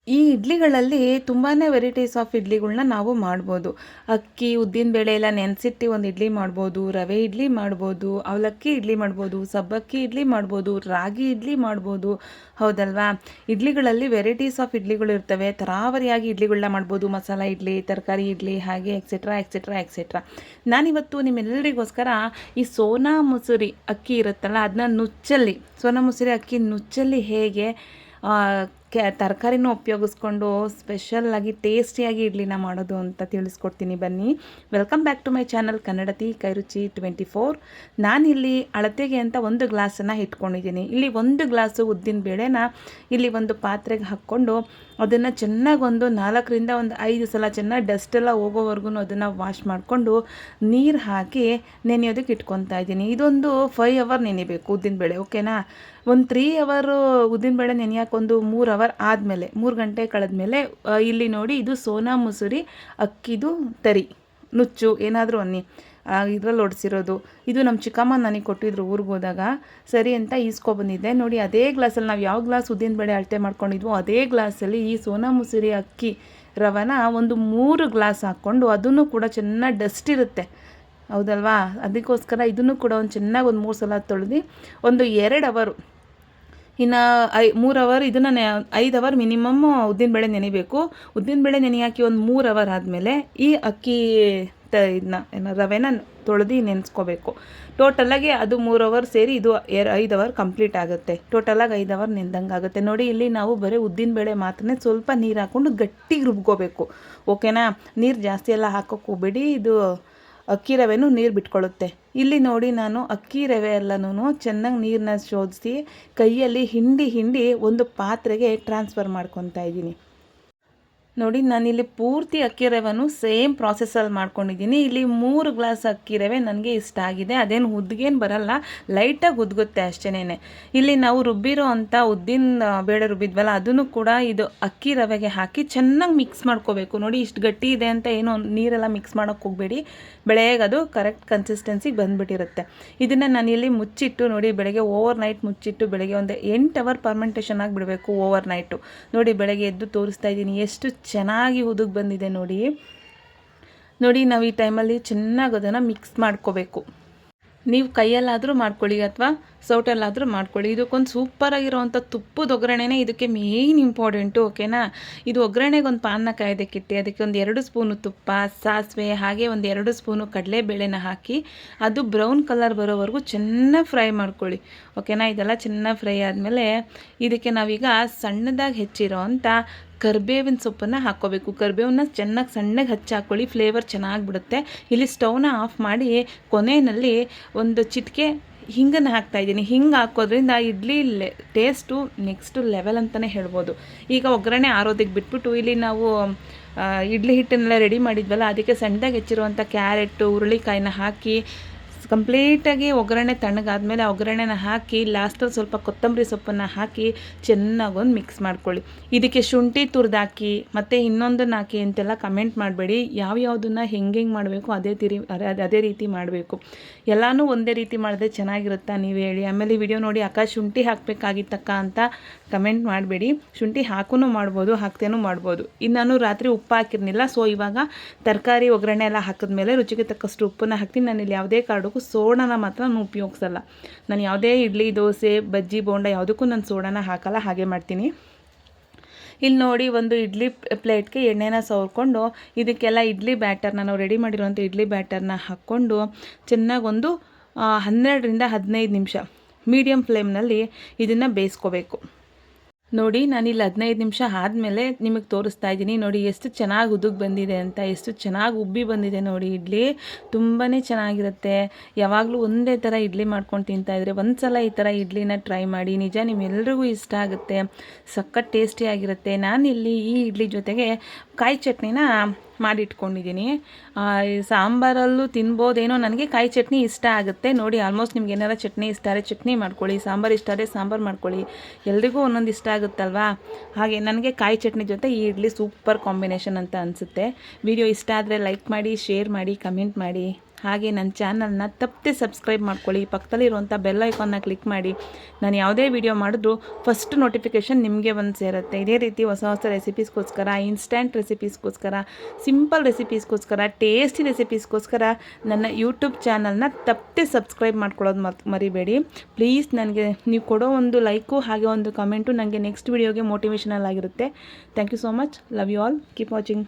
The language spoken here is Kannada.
ಈ ಇಡ್ಲಿಗಳಲ್ಲಿ ತುಂಬಾ ವೆರೈಟೀಸ್ ಆಫ್ ಇಡ್ಲಿಗಳ್ನ ನಾವು ಮಾಡ್ಬೋದು. ಅಕ್ಕಿ, ಉದ್ದಿನಬೇಳೆ ಎಲ್ಲ ನೆನೆಸಿಟ್ಟು ಒಂದು ಇಡ್ಲಿ ಮಾಡ್ಬೋದು, ರವೆ ಇಡ್ಲಿ ಮಾಡ್ಬೋದು, ಅವಲಕ್ಕಿ ಇಡ್ಲಿ ಮಾಡ್ಬೋದು, ಸಬ್ಬಕ್ಕಿ ಇಡ್ಲಿ ಮಾಡ್ಬೋದು, ರಾಗಿ ಇಡ್ಲಿ ಮಾಡ್ಬೋದು, ಹೌದಲ್ವಾ? ಇಡ್ಲಿಗಳಲ್ಲಿ ವೆರೈಟೀಸ್ ಆಫ್ ಇಡ್ಲಿಗಳು ಇರ್ತವೆ. ತರಾವರಿಯಾಗಿ ಇಡ್ಲಿಗಳನ್ನ ಮಾಡ್ಬೋದು. ಮಸಾಲ ಇಡ್ಲಿ, ತರಕಾರಿ ಇಡ್ಲಿ, ಹಾಗೆ ಎಕ್ಸೆಟ್ರಾ ಎಕ್ಸೆಟ್ರಾ ಎಕ್ಸೆಟ್ರಾ. ನಾನಿವತ್ತು ನಿಮ್ಮೆಲ್ಲರಿಗೋಸ್ಕರ ಈ ಸೋನಾ ಮಸೂರಿ ಅಕ್ಕಿ ಇರುತ್ತಲ್ಲ, ಅದನ್ನ ನುಚ್ಚಲ್ಲಿ, ಸೋನಾ ಮಸೂರಿ ಅಕ್ಕಿ ನುಚ್ಚಲ್ಲಿ ಹೇಗೆ ತರಕಾರಿನೂ ಉಪಯೋಗಿಸ್ಕೊಂಡು ಸ್ಪೆಷಲ್ಲಾಗಿ ಟೇಸ್ಟಿಯಾಗಿ ಇಡ್ಲಿನ ಮಾಡೋದು ಅಂತ ತಿಳಿಸ್ಕೊಡ್ತೀನಿ, ಬನ್ನಿ. Welcome back to my channel Kannadathi Kairuchi 24. ನಾನಿಲ್ಲಿ ಅಳತೆಗೆ ಅಂತ ಒಂದು ಗ್ಲಾಸನ್ನು ಇಟ್ಕೊಂಡಿದ್ದೀನಿ. ಇಲ್ಲಿ ಒಂದು ಗ್ಲಾಸು ಉದ್ದಿನ ಬೇಳೆನ ಇಲ್ಲಿ ಒಂದು ಪಾತ್ರೆಗೆ ಹಾಕ್ಕೊಂಡು ಅದನ್ನು ಚೆನ್ನಾಗಿ ಒಂದು 4ರಿಂದ 5 ಸಲ ಚೆನ್ನಾಗಿ ಡಸ್ಟೆಲ್ಲ ಹೋಗೋವರೆಗೂ ಅದನ್ನು ವಾಶ್ ಮಾಡಿಕೊಂಡು ನೀರು ಹಾಕಿ ನೆನೆಯೋದಕ್ಕೆ ಇಟ್ಕೊತಾ ಇದ್ದೀನಿ. ಇದೊಂದು 5 ಅವರ್ ನೆನೆಯಬೇಕು ಉದ್ದಿನಬೇಳೆ, ಓಕೆನಾ? ಒಂದು 3 ಅವರು ಉದ್ದಿನಬೇಳೆ ನೆನೆಯೋಕೆ ಒಂದು 3 ಅವರ್ ಆದಮೇಲೆ, 3 ಗಂಟೆ ಕಳೆದ್ಮೇಲೆ ಇಲ್ಲಿ ನೋಡಿ, ಇದು ಸೋನಾ ಮಸೂರಿ ಅಕ್ಕಿದು ತರಿ ನುಚ್ಚು ಏನಾದರೂ ಅನ್ನಿ ಇದರಲ್ಲಿ ಒಡಿಸಿರೋದು. ಇದು ನಮ್ಮ ಚಿಕ್ಕಮ್ಮ ನನಗೆ ಕೊಟ್ಟಿದ್ರು ಊರಿಗೆ ಹೋದಾಗ, ಸರಿ ಅಂತ ಈಸ್ಕೊಬಂದಿದ್ದೆ. ನೋಡಿ, ಅದೇ ಗ್ಲಾಸಲ್ಲಿ ನಾವು ಯಾವ ಗ್ಲಾಸ್ ಉದ್ದಿನಬೇಳೆ ಅಳತೆ ಮಾಡ್ಕೊಂಡಿದ್ವೋ ಅದೇ ಗ್ಲಾಸಲ್ಲಿ ಈ ಸೋನಾ ಮಸೂರಿ ಅಕ್ಕಿ ರವನ ಒಂದು 3 ಗ್ಲಾಸ್ ಹಾಕ್ಕೊಂಡು, ಅದನ್ನು ಕೂಡ ಚೆನ್ನಾಗಿ ಡಸ್ಟ್ ಇರುತ್ತೆ, ಹೌದಲ್ವಾ? ಅದಕ್ಕೋಸ್ಕರ ಇದನ್ನು ಕೂಡ ಒಂದು ಚೆನ್ನಾಗಿ ಒಂದು 3 ಸಲ ತೊಳೆದು ಒಂದು 2 ಅವರು, ಇನ್ನು 3 ಅವರ್, ಇದನ್ನು 5 ಅವರ್ ಮಿನಿಮಮ್ ಉದ್ದಿನಬೇಳೆ ನೆನೆಯಬೇಕು. ಉದ್ದಿನಬೇಳೆ ನೆನೆಯಾಕಿ ಒಂದು 3 ಅವರ್ ಆದಮೇಲೆ ಈ ಅಕ್ಕಿ ಇದನ್ನ ರವೆನ ತೊಳೆದು ನೆನೆಸ್ಕೋಬೇಕು. ಟೋಟಲಾಗಿ ಅದು 3 ಅವರ್ ಸೇರಿ ಇದು 5 ಅವರ್ ಕಂಪ್ಲೀಟ್ ಆಗುತ್ತೆ. ಟೋಟಲಾಗಿ 5 ಅವರ್ ನೆಂದಂಗೆ ಆಗುತ್ತೆ. ನೋಡಿ, ಇಲ್ಲಿ ನಾವು ಬರೀ ಉದ್ದಿನಬೇಳೆ ಮಾತ್ರನೇ ಸ್ವಲ್ಪ ನೀರು ಹಾಕ್ಕೊಂಡು ಗಟ್ಟಿಗೆ ರುಬ್ಕೋಬೇಕು, ಓಕೆನಾ? ನೀರು ಜಾಸ್ತಿ ಎಲ್ಲ ಹಾಕೋಕ್ಕೆ ಹೋಗಬೇಡಿ, ಇದು ಅಕ್ಕಿ ರವೆನೂ ನೀರು ಬಿಟ್ಕೊಳ್ಳುತ್ತೆ. ಇಲ್ಲಿ ನೋಡಿ, ನಾನು ಅಕ್ಕಿ ರವೆ ಎಲ್ಲನೂ ಚೆನ್ನಾಗಿ ನೀರನ್ನ ಶೋಧಿಸಿ ಕೈಯಲ್ಲಿ ಹಿಂಡಿ ಒಂದು ಪಾತ್ರೆಗೆ ಟ್ರಾನ್ಸ್ಫರ್ ಮಾಡ್ಕೊತಾ ಇದ್ದೀನಿ. ನೋಡಿ, ನಾನಿಲ್ಲಿ ಪೂರ್ತಿ ಅಕ್ಕಿ ರವೆನೂ ಸೇಮ್ ಪ್ರಾಸೆಸ್ಸಲ್ಲಿ ಮಾಡ್ಕೊಂಡಿದ್ದೀನಿ. ಇಲ್ಲಿ 3 ಗ್ಲಾಸ್ ಅಕ್ಕಿ ರವೆ ನನಗೆ ಇಷ್ಟ ಆಗಿದೆ. ಅದೇನು ಹುದ್ಗೇನು ಬರಲ್ಲ, ಲೈಟಾಗಿ ಹುದ್ಗುತ್ತೆ ಅಷ್ಟೇನೆ. ಇಲ್ಲಿ ನಾವು ರುಬ್ಬಿರೋ ಅಂಥ ಉದ್ದಿನ ಬೇಳೆ ರುಬ್ಬಿದ್ವಲ್ಲ, ಅದನ್ನು ಕೂಡ ಇದು ಅಕ್ಕಿ ರವೆಗೆ ಹಾಕಿ ಚೆನ್ನಾಗಿ ಮಿಕ್ಸ್ ಮಾಡ್ಕೋಬೇಕು. ನೋಡಿ, ಇಷ್ಟು ಗಟ್ಟಿ ಇದೆ ಅಂತ ಏನೋ ನೀರೆಲ್ಲ ಮಿಕ್ಸ್ ಮಾಡೋಕ್ಕೆ ಹೋಗಬೇಡಿ, ಬೆಳಗ್ಗೆ ಅದು ಕರೆಕ್ಟ್ ಕನ್ಸಿಸ್ಟೆನ್ಸಿಗೆ ಬಂದುಬಿಟ್ಟಿರುತ್ತೆ. ಇದನ್ನು ನಾನಿಲ್ಲಿ ಮುಚ್ಚಿಟ್ಟು, ನೋಡಿ, ಬೆಳಗ್ಗೆ ಓವರ್ ನೈಟ್ ಮುಚ್ಚಿಟ್ಟು ಬೆಳಗ್ಗೆ ಒಂದು 8 ಅವರ್ ಪರ್ಮೆಂಟೇಷನ್ ಆಗಿ ಬಿಡಬೇಕು, ಓವರ್ ನೈಟು. ನೋಡಿ, ಬೆಳಗ್ಗೆ ಎದ್ದು ತೋರಿಸ್ತಾ ಇದ್ದೀನಿ, ಎಷ್ಟು ಚೆನ್ನಾಗಿ ಹುದುಗ್ ಬಂದಿದೆ ನೋಡಿ. ನಾವು ಈ ಟೈಮಲ್ಲಿ ಚೆನ್ನಾಗಿ ಅದನ್ನು ಮಿಕ್ಸ್ ಮಾಡ್ಕೋಬೇಕು. ನೀವು ಕೈಯಲ್ಲಾದರೂ ಮಾಡ್ಕೊಳ್ಳಿ ಅಥವಾ ಸೌಟಲ್ಲಾದರೂ ಮಾಡ್ಕೊಳ್ಳಿ. ಇದಕ್ಕೊಂದು ಸೂಪರಾಗಿರೋವಂಥ ತುಪ್ಪದ ಒಗ್ಗರಣೆನೇ ಇದಕ್ಕೆ ಮೇಯ್ನ್ ಇಂಪಾರ್ಟೆಂಟು, ಓಕೆನಾ? ಇದು ಒಗ್ಗರಣೆಗೆ ಒಂದು ಪಾನ್ನ ಕಾಯ್ದಕ್ಕಿಟ್ಟು ಅದಕ್ಕೆ ಒಂದು 2 ಸ್ಪೂನು ತುಪ್ಪ, ಸಾಸಿವೆ, ಹಾಗೆ ಒಂದು 2 ಸ್ಪೂನು ಕಡಲೆಬೇಳೆನ ಹಾಕಿ ಅದು ಬ್ರೌನ್ ಕಲರ್ ಬರೋವರೆಗೂ ಚೆನ್ನಾಗಿ ಫ್ರೈ ಮಾಡ್ಕೊಳ್ಳಿ, ಓಕೆನಾ? ಇದೆಲ್ಲ ಚೆನ್ನಾಗಿ ಫ್ರೈ ಆದಮೇಲೆ ಇದಕ್ಕೆ ನಾವೀಗ ಸಣ್ಣದಾಗಿ ಹೆಚ್ಚಿರೋ ಅಂಥ ಕರಿಬೇವಿನ ಸೊಪ್ಪನ್ನು ಹಾಕ್ಕೋಬೇಕು. ಕರಿಬೇವನ್ನ ಚೆನ್ನಾಗಿ ಸಣ್ಣಗೆ ಹಚ್ಚಿ ಹಾಕ್ಕೊಳ್ಳಿ, ಫ್ಲೇವರ್ ಚೆನ್ನಾಗಿ ಬಿಡುತ್ತೆ. ಇಲ್ಲಿ ಸ್ಟವ್ನ ಆಫ್ ಮಾಡಿ ಕೊನೆಯಲ್ಲಿ ಒಂದು ಚಿಟಿಕೆ ಹಿಂಗನ್ನು ಹಾಕ್ತಾಯಿದ್ದೀನಿ. ಹಿಂಗೆ ಹಾಕೋದ್ರಿಂದ ಇಡ್ಲಿ ಟೇಸ್ಟು ನೆಕ್ಸ್ಟ್ ಲೆವೆಲ್ ಅಂತಲೇ ಹೇಳ್ಬೋದು. ಈಗ ಒಗ್ಗರಣೆ ಆರೋದಕ್ಕೆ ಬಿಟ್ಬಿಟ್ಟು ಇಲ್ಲಿ ನಾವು ಇಡ್ಲಿ ಹಿಟ್ಟನ್ನೆಲ್ಲ ರೆಡಿ ಮಾಡಿದ್ವಲ್ಲ, ಅದಕ್ಕೆ ಸಣ್ಣದಾಗಿ ಹೆಚ್ಚಿರುವಂಥ ಕ್ಯಾರೆಟು, ಹುರುಳಿಕಾಯಿನ ಹಾಕಿ ಕಂಪ್ಲೀಟಾಗಿ ಒಗ್ಗರಣೆ ತಣ್ಣಗಾದ್ಮೇಲೆ ಒಗ್ಗರಣೆನ ಹಾಕಿ ಲಾಸ್ಟಲ್ಲಿ ಸ್ವಲ್ಪ ಕೊತ್ತಂಬರಿ ಸೊಪ್ಪನ್ನು ಹಾಕಿ ಚೆನ್ನಾಗೊಂದು ಮಿಕ್ಸ್ ಮಾಡ್ಕೊಳ್ಳಿ. ಇದಕ್ಕೆ ಶುಂಠಿ ತುರಿದಾಕಿ ಮತ್ತು ಇನ್ನೊಂದನ್ನು ಹಾಕಿ ಅಂತೆಲ್ಲ ಕಮೆಂಟ್ ಮಾಡಬೇಡಿ. ಯಾವ್ಯಾವುದನ್ನು ಹೆಂಗೆ ಮಾಡಬೇಕು ಅದೇ ರೀತಿ ಮಾಡಬೇಕು. ಎಲ್ಲನೂ ಒಂದೇ ರೀತಿ ಮಾಡಿದ್ರೆ ಚೆನ್ನಾಗಿರುತ್ತಾ ನೀವು ಹೇಳಿ. ಆಮೇಲೆ ವಿಡಿಯೋ ನೋಡಿ ಅಕ್ಕ ಶುಂಠಿ ಹಾಕಬೇಕಾಗಿತ್ತಕ್ಕ ಅಂತ ಕಮೆಂಟ್ ಮಾಡಬೇಡಿ. ಶುಂಠಿ ಹಾಕೂ ಮಾಡ್ಬೋದು, ಹಾಕ್ತೇನೂ ಮಾಡ್ಬೋದು. ಇನ್ನು ನಾನು ರಾತ್ರಿ ಉಪ್ಪು ಹಾಕಿರ್ನಿಲ್ಲ, ಸೊ ಇವಾಗ ತರಕಾರಿ ಒಗ್ಗರಣೆ ಎಲ್ಲ ಹಾಕಿದ್ಮೇಲೆ ರುಚಿಗೆ ತಕ್ಕಷ್ಟು ಉಪ್ಪನ್ನು ಹಾಕ್ತೀನಿ. ನಾನಿಲ್ಲಿ ಯಾವುದೇ ಕಾರಣಕ್ಕೂ ಸೋಡಾನ ಮಾತ್ರ ನಾನು ಉಪಯೋಗಿಸಲ್ಲ. ನಾನು ಯಾವುದೇ ಇಡ್ಲಿ, ದೋಸೆ, ಬಜ್ಜಿ, ಬೋಂಡ ಯಾವುದಕ್ಕೂ ನಾನು ಸೋಡಾನ ಹಾಕಲ್ಲ, ಹಾಗೆ ಮಾಡ್ತೀನಿ. ಇಲ್ಲಿ ನೋಡಿ, ಒಂದು ಇಡ್ಲಿ ಪ್ಲೇಟ್ಗೆ ಎಣ್ಣೆನ ಸವರ್ಕೊಂಡು ಇದಕ್ಕೆಲ್ಲ ಇಡ್ಲಿ ಬ್ಯಾಟರ್ನ, ನಾವು ರೆಡಿ ಮಾಡಿರುವಂಥ ಇಡ್ಲಿ ಬ್ಯಾಟರ್ನ ಹಾಕ್ಕೊಂಡು ಚೆನ್ನಾಗಿ ಒಂದು 12ರಿಂದ 15 ನಿಮಿಷ ಮೀಡಿಯಮ್ ಫ್ಲೇಮ್ನಲ್ಲಿ ಇದನ್ನು ಬೇಯಿಸ್ಕೋಬೇಕು. ನೋಡಿ, ನಾನಿಲ್ಲಿ 15 ನಿಮಿಷ ಆದಮೇಲೆ ನಿಮಗೆ ತೋರಿಸ್ತಾ ಇದ್ದೀನಿ. ನೋಡಿ ಎಷ್ಟು ಚೆನ್ನಾಗಿ ಉದುಗ್ ಬಂದಿದೆ ಅಂತ, ಎಷ್ಟು ಚೆನ್ನಾಗಿ ಉಬ್ಬಿ ಬಂದಿದೆ ನೋಡಿ. ಇಡ್ಲಿ ತುಂಬಾ ಚೆನ್ನಾಗಿರುತ್ತೆ. ಯಾವಾಗಲೂ ಒಂದೇ ಥರ ಇಡ್ಲಿ ಮಾಡ್ಕೊಂಡು ತಿಂತಾಯಿದ್ರೆ ಒಂದು ಸಲ ಈ ಥರ ಇಡ್ಲಿನ ಟ್ರೈ ಮಾಡಿ, ನಿಜ ನಿಮ್ಮೆಲ್ರಿಗೂ ಇಷ್ಟ ಆಗುತ್ತೆ, ಸಖತ್ ಟೇಸ್ಟಿಯಾಗಿರುತ್ತೆ. ನಾನಿಲ್ಲಿ ಈ ಇಡ್ಲಿ ಜೊತೆಗೆ ಕಾಯಿ ಚಟ್ನಿನ ಮಾಡಿಟ್ಕೊಂಡಿದ್ದೀನಿ. ಸಾಂಬಾರಲ್ಲೂ ತಿನ್ಬೋದೇನೋ, ನನಗೆ ಕಾಯಿ ಚಟ್ನಿ ಇಷ್ಟ ಆಗುತ್ತೆ. ನೋಡಿ, ಆಲ್ಮೋಸ್ಟ್ ನಿಮ್ಗೆ ಏನಾರ ಚಟ್ನಿ ಇಷ್ಟ ಆದರೆ ಚಟ್ನಿ ಮಾಡ್ಕೊಳ್ಳಿ, ಸಾಂಬಾರು ಇಷ್ಟ ಆದರೆ ಸಾಂಬಾರು ಮಾಡ್ಕೊಳ್ಳಿ, ಎಲ್ರಿಗೂ ಒಂದೊಂದು ಇಷ್ಟ ಆಗುತ್ತಲ್ವಾ? ಹಾಗೆ ನನಗೆ ಕಾಯಿ ಚಟ್ನಿ ಜೊತೆ ಈ ಇಡ್ಲಿ ಸೂಪರ್ ಕಾಂಬಿನೇಷನ್ ಅಂತ ಅನಿಸುತ್ತೆ. ವಿಡಿಯೋ ಇಷ್ಟ ಆದರೆ ಲೈಕ್ ಮಾಡಿ, ಶೇರ್ ಮಾಡಿ, ಕಮೆಂಟ್ ಮಾಡಿ. ಹಾಗೆ ನನ್ನ ಚಾನಲ್ನ ತಪ್ಪದೆ ಸಬ್ಸ್ಕ್ರೈಬ್ ಮಾಡ್ಕೊಳ್ಳಿ. ಪಕ್ಕದಲ್ಲಿರುವಂಥ ಬೆಲ್ ಐಕಾನ್ನ ಕ್ಲಿಕ್ ಮಾಡಿ. ನಾನು ಯಾವುದೇ ವಿಡಿಯೋ ಮಾಡಿದ್ರೂ ಫಸ್ಟ್ ನೋಟಿಫಿಕೇಷನ್ ನಿಮಗೆ ಬಂದು ಸೇರುತ್ತೆ. ಇದೇ ರೀತಿ ಹೊಸ ಹೊಸ ರೆಸಿಪೀಸ್ಗೋಸ್ಕರ, ಇನ್ಸ್ಟ್ಯಾಂಟ್ ರೆಸಿಪೀಸ್ಗೋಸ್ಕರ, ಸಿಂಪಲ್ ರೆಸಿಪೀಸ್ಗೋಸ್ಕರ, ಟೇಸ್ಟಿ ರೆಸಿಪೀಸ್ಗೋಸ್ಕರ ನನ್ನ ಯೂಟ್ಯೂಬ್ ಚಾನಲ್ನ ತಪ್ಪದೆ ಸಬ್ಸ್ಕ್ರೈಬ್ ಮಾಡ್ಕೊಳ್ಳೋದು ಮರಿಬೇಡಿ ಪ್ಲೀಸ್. ನನಗೆ ನೀವು ಕೊಡೋ ಒಂದು ಲೈಕು ಹಾಗೆ ಒಂದು ಕಮೆಂಟು ನನಗೆ ನೆಕ್ಸ್ಟ್ ವಿಡಿಯೋಗೆ ಮೋಟಿವೇಶನಲ್ ಆಗಿರುತ್ತೆ. Thank you so much. Love you all. Keep watching.